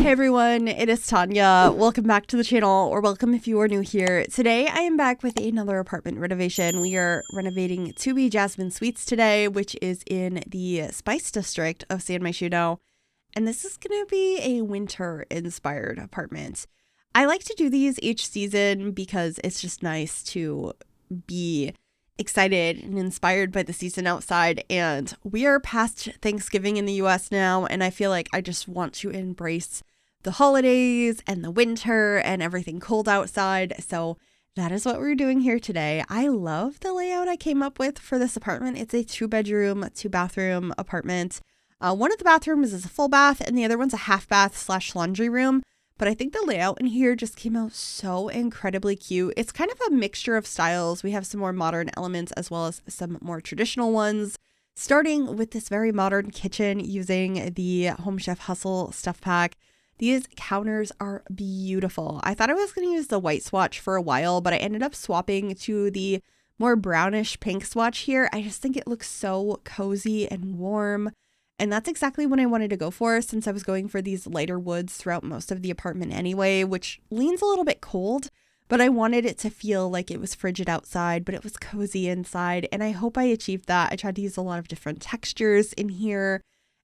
Hey everyone, it is Tanya. Welcome back to the channel, or welcome if you are new here. Today I am back with another apartment renovation. We are renovating 2B Jasmine Suites today, which is in the Spice District of San Myshuno. And this is going to be a winter-inspired apartment. I like to do these each season because it's just nice to be excited and inspired by the season outside, and we are past Thanksgiving in the US now, and I feel like I just want to embrace the holidays and the winter and everything cold outside. So that is what we're doing here today. I love the layout I came up with for this apartment. It's a 2-bedroom, 2-bathroom apartment. One of the bathrooms is a full bath and the other one's a half bath / laundry room. But I think the layout in here just came out so incredibly cute. It's kind of a mixture of styles. We have some more modern elements as well as some more traditional ones, starting with this very modern kitchen using the Home Chef Hustle stuff pack. These counters are beautiful. I thought I was going to use the white swatch for a while, but I ended up swapping to the more brownish pink swatch here. I just think it looks so cozy and warm. And that's exactly what I wanted to go for, since I was going for these lighter woods throughout most of the apartment anyway, which leans a little bit cold, but I wanted it to feel like it was frigid outside, but it was cozy inside. And I hope I achieved that. I tried to use a lot of different textures in here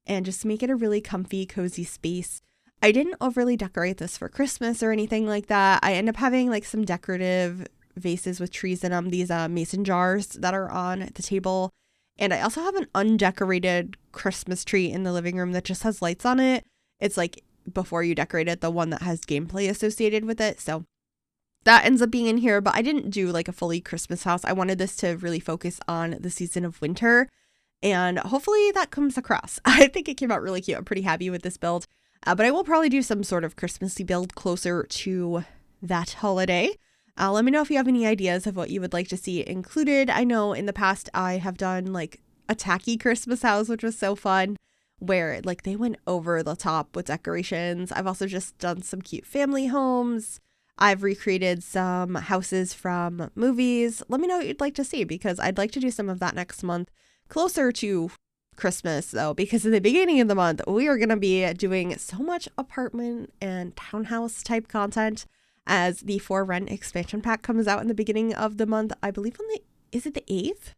and just make it a really comfy, cozy space. I didn't overly decorate this for Christmas or anything like that. I end up having like some decorative vases with trees in them, these mason jars that are on the table. And I also have an undecorated Christmas tree in the living room that just has lights on it. It's like before you decorate it, the one that has gameplay associated with it. So that ends up being in here, but I didn't do like a fully Christmas house. I wanted this to really focus on the season of winter, and hopefully that comes across. I think it came out really cute. I'm pretty happy with this build, but I will probably do some sort of Christmassy build closer to that holiday. Let me know if you have any ideas of what you would like to see included. I know in the past I have done like a tacky Christmas house, which was so fun, where like they went over the top with decorations. I've also just done some cute family homes. I've recreated some houses from movies. Let me know what you'd like to see, because I'd like to do some of that next month, closer to Christmas though, because in the beginning of the month, we are going to be doing so much apartment and townhouse type content, as the For Rent expansion pack comes out in the beginning of the month. I believe is it the 8th?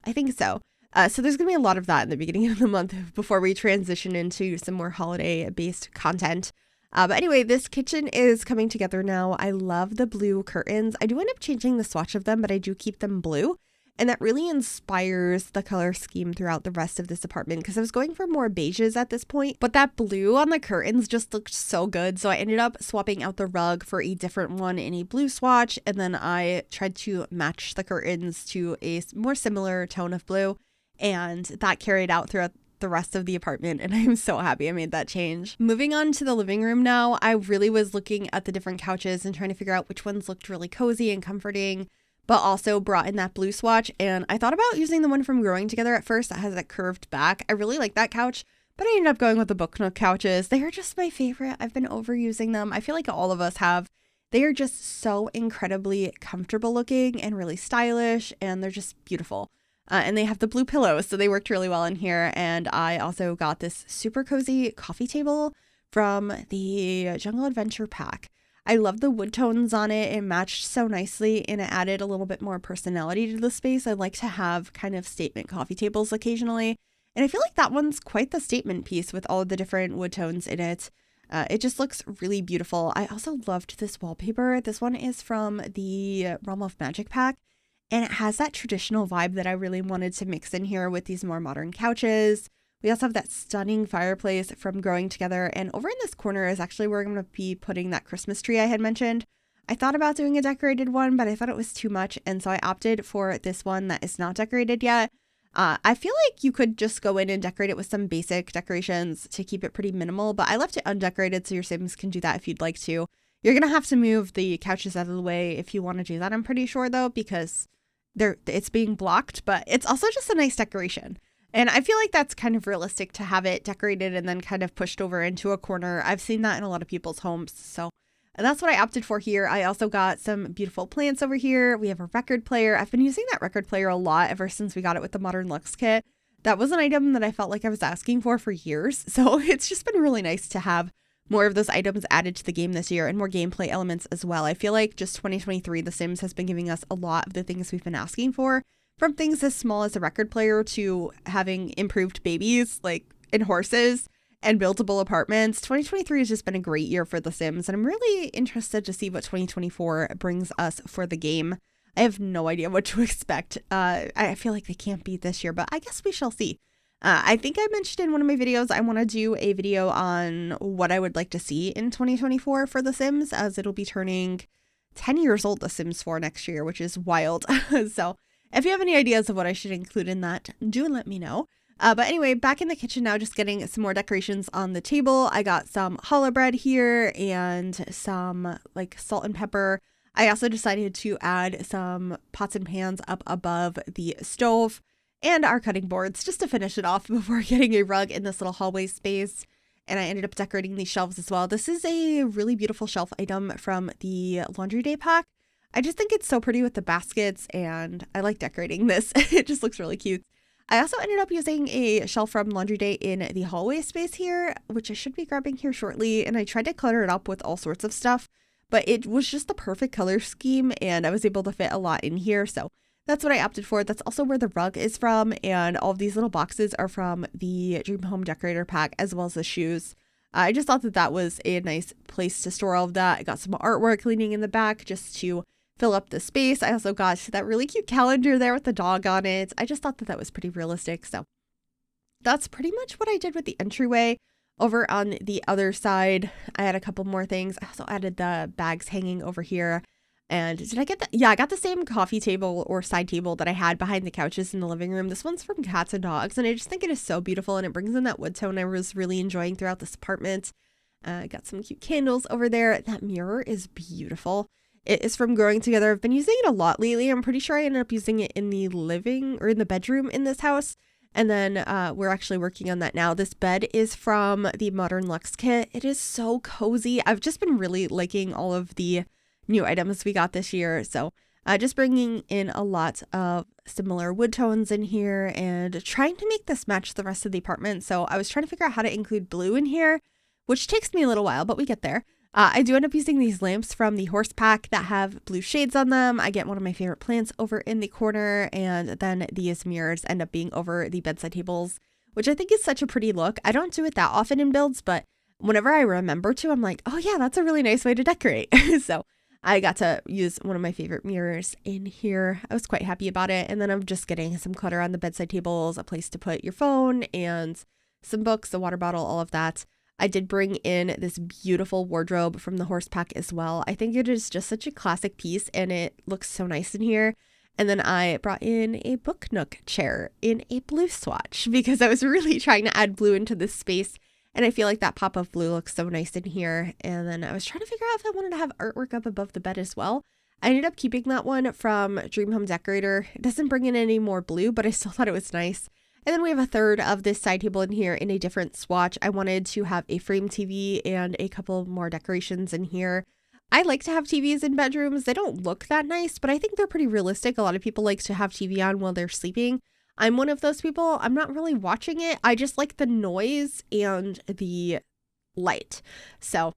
I think so. So there's going to be a lot of that in the beginning of the month before we transition into some more holiday-based content. But anyway, this kitchen is coming together now. I love the blue curtains. I do end up changing the swatch of them, but I do keep them blue. And that really inspires the color scheme throughout the rest of this apartment, because I was going for more beiges at this point, but that blue on the curtains just looked so good. So I ended up swapping out the rug for a different one in a blue swatch. And then I tried to match the curtains to a more similar tone of blue. And that carried out throughout the rest of the apartment, and I'm so happy I made that change. Moving on to the living room now, I really was looking at the different couches and trying to figure out which ones looked really cozy and comforting, but also brought in that blue swatch. And I thought about using the one from Growing Together at first that has that curved back. I really like that couch, but I ended up going with the Book Nook couches. They are just my favorite. I've been overusing them. I feel like all of us have. They are just so incredibly comfortable looking and really stylish, and they're just beautiful. And they have the blue pillows, so they worked really well in here. And I also got this super cozy coffee table from the Jungle Adventure pack. I love the wood tones on it. It matched so nicely, and it added a little bit more personality to the space. I like to have kind of statement coffee tables occasionally, and I feel like that one's quite the statement piece with all of the different wood tones in it. It just looks really beautiful. I also loved this wallpaper. This one is from the Realm of Magic pack, and it has that traditional vibe that I really wanted to mix in here with these more modern couches. We also have that stunning fireplace from Growing Together. And over in this corner is actually where I'm going to be putting that Christmas tree I had mentioned. I thought about doing a decorated one, but I thought it was too much. And so I opted for this one that is not decorated yet. I feel like you could just go in and decorate it with some basic decorations to keep it pretty minimal, but I left it undecorated, so your Sims can do that if you'd like to. You're going to have to move the couches out of the way if you want to do that, I'm pretty sure, though, because it's being blocked, but it's also just a nice decoration. And I feel like that's kind of realistic to have it decorated and then kind of pushed over into a corner. I've seen that in a lot of people's homes. So that's what I opted for here. I also got some beautiful plants over here. We have a record player. I've been using that record player a lot ever since we got it with the Modern Luxe kit. That was an item that I felt like I was asking for years. So it's just been really nice to have more of those items added to the game this year and more gameplay elements as well. I feel like just 2023, The Sims has been giving us a lot of the things we've been asking for, from things as small as a record player to having improved babies like and horses and buildable apartments. 2023 has just been a great year for The Sims, and I'm really interested to see what 2024 brings us for the game. I have no idea what to expect. I feel like they can't beat this year, but I guess we shall see. I think I mentioned in one of my videos, I want to do a video on what I would like to see in 2024 for The Sims, as it'll be turning 10 years old, The Sims 4 next year, which is wild. So if you have any ideas of what I should include in that, do let me know. But anyway, back in the kitchen now, just getting some more decorations on the table. I got some challah bread here and some like salt and pepper. I also decided to add some pots and pans up above the stove and our cutting boards just to finish it off before getting a rug in this little hallway space. And I ended up decorating these shelves as well. This is a really beautiful shelf item from the Laundry Day pack. I just think it's so pretty with the baskets, and I like decorating this. It just looks really cute. I also ended up using a shelf from Laundry Day in the hallway space here, which I should be grabbing here shortly. And I tried to clutter it up with all sorts of stuff, but it was just the perfect color scheme, and I was able to fit a lot in here. So that's what I opted for. That's also where the rug is from, and all of these little boxes are from the Dream Home Decorator pack, as well as the shoes. I just thought that that was a nice place to store all of that. I got some artwork leaning in the back just to fill up the space. I also got that really cute calendar there with the dog on it. I just thought that that was pretty realistic. So that's pretty much what I did with the entryway. Over on the other side, I had a couple more things. I also added the bags hanging over here. And did I get that? Yeah, I got the same coffee table or side table that I had behind the couches in the living room. This one's from Cats and Dogs, and I just think it is so beautiful, and it brings in that wood tone I was really enjoying throughout this apartment. I got some cute candles over there. That mirror is beautiful. It is from Growing Together. I've been using it a lot lately. I'm pretty sure I ended up using it in the living or in the bedroom in this house. And then we're actually working on that now. This bed is from the Modern Luxe kit. It is so cozy. I've just been really liking all of the new items we got this year. So just bringing in a lot of similar wood tones in here and trying to make this match the rest of the apartment. So I was trying to figure out how to include blue in here, which takes me a little while, but we get there. I do end up using these lamps from the horse pack that have blue shades on them. I get one of my favorite plants over in the corner, and then these mirrors end up being over the bedside tables, which I think is such a pretty look. I don't do it that often in builds, but whenever I remember to, I'm like, oh yeah, that's a really nice way to decorate. So I got to use one of my favorite mirrors in here. I was quite happy about it. And then I'm just getting some clutter on the bedside tables, a place to put your phone and some books, a water bottle, all of that. I did bring in this beautiful wardrobe from the horse pack as well. I think it is just such a classic piece, and it looks so nice in here. And then I brought in a book nook chair in a blue swatch because I was really trying to add blue into this space. And I feel like that pop of blue looks so nice in here. And then I was trying to figure out if I wanted to have artwork up above the bed as well. I ended up keeping that one from Dream Home Decorator. It doesn't bring in any more blue, but I still thought it was nice. And then we have a third of this side table in here in a different swatch. I wanted to have a frame TV and a couple more decorations in here. I like to have TVs in bedrooms. They don't look that nice, but I think they're pretty realistic. A lot of people like to have TV on while they're sleeping. I'm one of those people. I'm not really watching it. I just like the noise and the light. So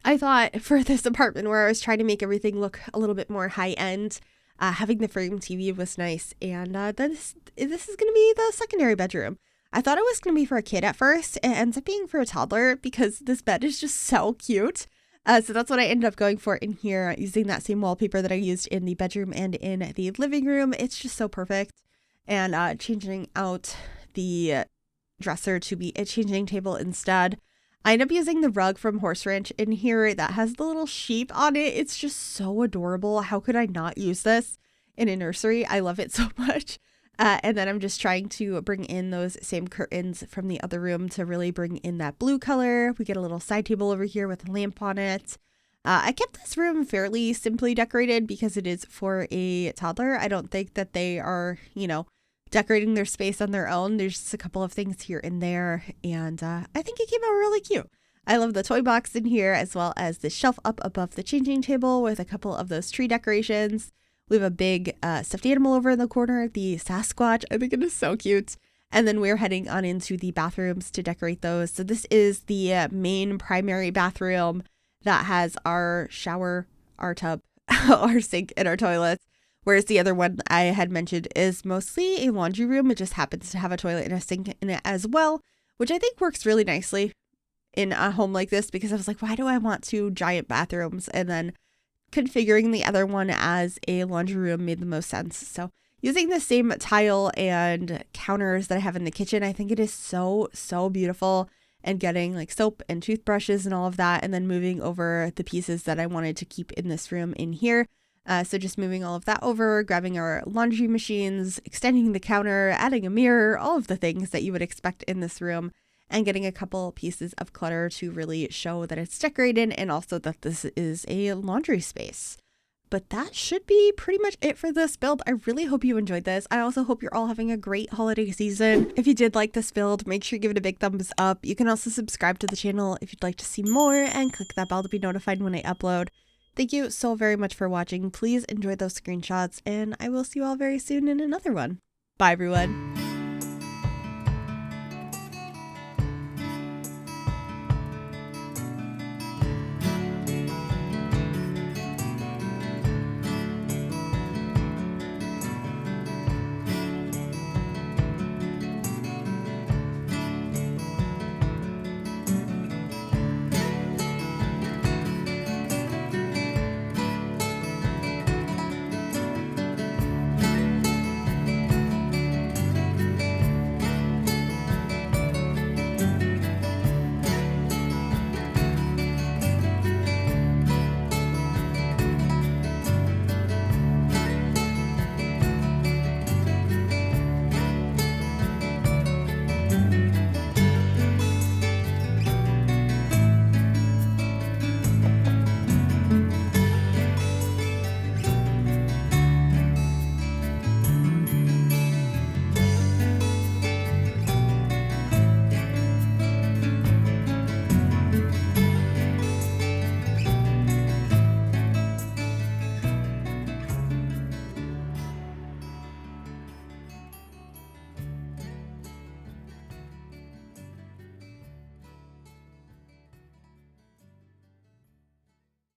I thought for this apartment where I was trying to make everything look a little bit more high end, having the frame TV was nice. And this is going to be the secondary bedroom. I thought it was going to be for a kid at first. It ends up being for a toddler because this bed is just so cute. So that's what I ended up going for in here, using that same wallpaper that I used in the bedroom and in the living room. It's just so perfect. And changing out the dresser to be a changing table instead. I end up using the rug from Horse Ranch in here that has the little sheep on it. It's just so adorable. How could I not use this in a nursery? I love it so much. And then I'm just trying to bring in those same curtains from the other room to really bring in that blue color. We get a little side table over here with a lamp on it. I kept this room fairly simply decorated because it is for a toddler. I don't think that they are, decorating their space on their own. There's just a couple of things here and there, and I think it came out really cute. I love the toy box in here, as well as the shelf up above the changing table with a couple of those tree decorations. We have a big stuffed animal over in the corner, the Sasquatch. I think it is so cute. And then we're heading on into the bathrooms to decorate those. So this is the main primary bathroom that has our shower, our tub, our sink, and our toilets. Whereas the other one I had mentioned is mostly a laundry room. It just happens to have a toilet and a sink in it as well, which I think works really nicely in a home like this, because I was like, why do I want 2 giant bathrooms? And then configuring the other one as a laundry room made the most sense. So using the same tile and counters that I have in the kitchen, I think it is so beautiful. And getting like soap and toothbrushes and all of that, and then moving over the pieces that I wanted to keep in this room in here. So just moving all of that over, grabbing our laundry machines, extending the counter, adding a mirror, all of the things that you would expect in this room, and getting a couple pieces of clutter to really show that it's decorated and also that this is a laundry space. But that should be pretty much it for this build. I really hope you enjoyed this. I also hope you're all having a great holiday season. If you did like this build, make sure you give it a big thumbs up. You can also subscribe to the channel if you'd like to see more, and click that bell to be notified when I upload. Thank you so very much for watching. Please enjoy those screenshots, and I will see you all very soon in another one. Bye, everyone.